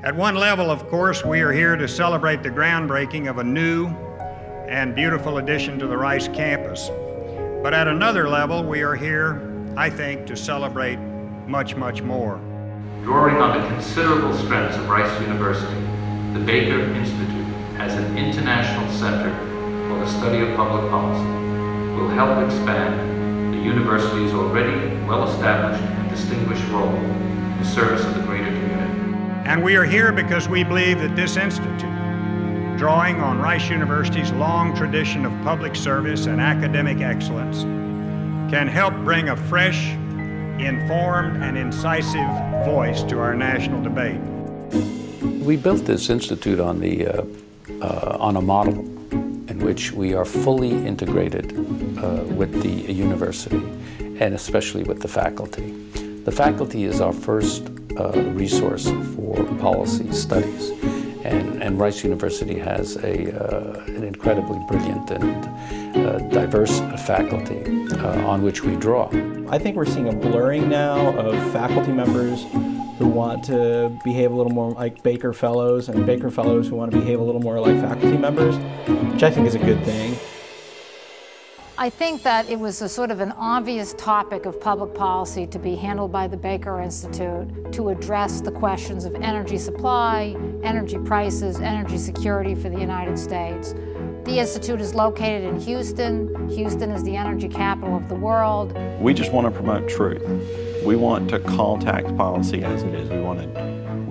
At one level, of course, we are here to celebrate the groundbreaking of a new and beautiful addition to the Rice campus. But at another level, we are here, I think, to celebrate much, much more. Drawing on the considerable strengths of Rice University, the Baker Institute, as an international center for the study of public policy, will help expand the university's already well-established and distinguished role in the service of the greater community. And we are here because we believe that this institute, drawing on Rice University's long tradition of public service and academic excellence, can help bring a fresh, informed, and incisive voice to our national debate. We built this institute on a model in which we are fully integrated with the university, and especially with the faculty. The faculty is our first resource for policy studies, and Rice University has an incredibly brilliant and diverse faculty on which we draw. I think we're seeing a blurring now of faculty members who want to behave a little more like Baker Fellows and Baker Fellows who want to behave a little more like faculty members, which I think is a good thing. I think that it was a sort of an obvious topic of public policy to be handled by the Baker Institute to address the questions of energy supply, energy prices, energy security for the United States. The Institute is located in Houston. Houston is the energy capital of the world. We just want to promote truth. We want to call tax policy as it is. We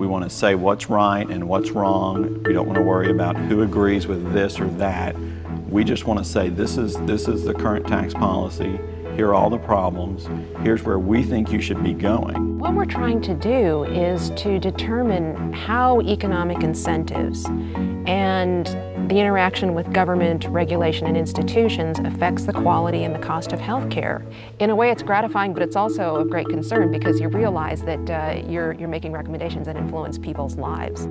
want to say what's right and what's wrong. We don't want to worry about who agrees with this or that. We just want to say this is the current tax policy. Here are all the problems. Here's where we think you should be going. What we're trying to do is to determine how economic incentives and the interaction with government, regulation, and institutions affects the quality and the cost of health care. In a way, it's gratifying, but it's also of great concern because you realize that you're making recommendations that influence people's lives.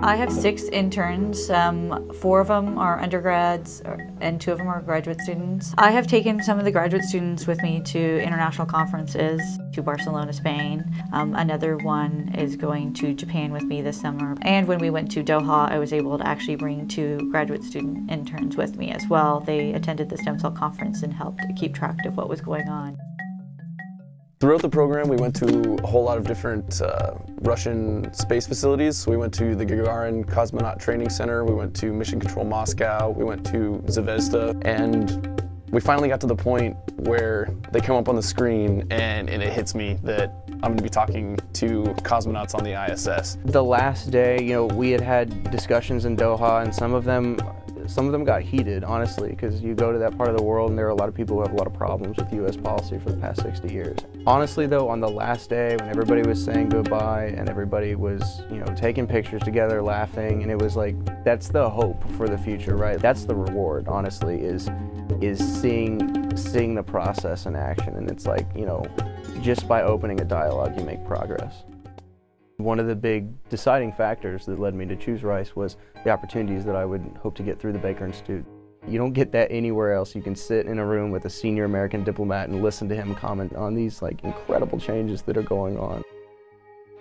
I have 6 interns. 4 of them are undergrads and 2 of them are graduate students. I have taken some of the graduate students with me to international conferences, to Barcelona, Spain. Another one is going to Japan with me this summer. And when we went to Doha, I was able to actually bring 2 graduate student interns with me as well. They attended the stem cell conference and helped keep track of what was going on. Throughout the program, we went to a whole lot of different Russian space facilities. So we went to the Gagarin Cosmonaut Training Center, we went to Mission Control Moscow, we went to Zvezda, and we finally got to the point where they come up on the screen and it hits me that I'm going to be talking to cosmonauts on the ISS. The last day, you know, we had discussions in Doha, and some of them got heated, honestly, because you go to that part of the world and there are a lot of people who have a lot of problems with U.S. policy for the past 60 years. Honestly, though, on the last day when everybody was saying goodbye and everybody was, you know, taking pictures together, laughing, and it was like, that's the hope for the future, right? That's the reward, honestly, is seeing the process in action. And it's like, you know, just by opening a dialogue, you make progress. One of the big deciding factors that led me to choose Rice was the opportunities that I would hope to get through the Baker Institute. You don't get that anywhere else. You can sit in a room with a senior American diplomat and listen to him comment on these incredible changes that are going on.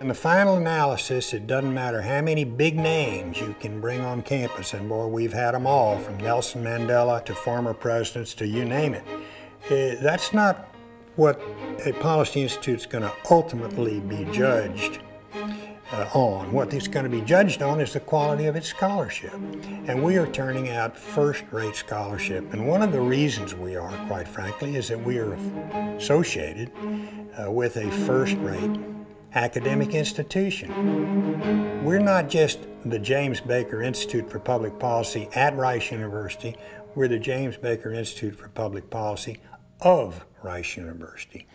In the final analysis, it doesn't matter how many big names you can bring on campus, and boy, we've had them all, from Nelson Mandela to former presidents to you name it. That's not what a policy institute's going to ultimately be judged on. What it's going to be judged on is the quality of its scholarship. And we are turning out first-rate scholarship. And one of the reasons we are, quite frankly, is that we are associated with a first-rate academic institution. We're not just the James Baker Institute for Public Policy at Rice University, we're the James Baker Institute for Public Policy of Rice University.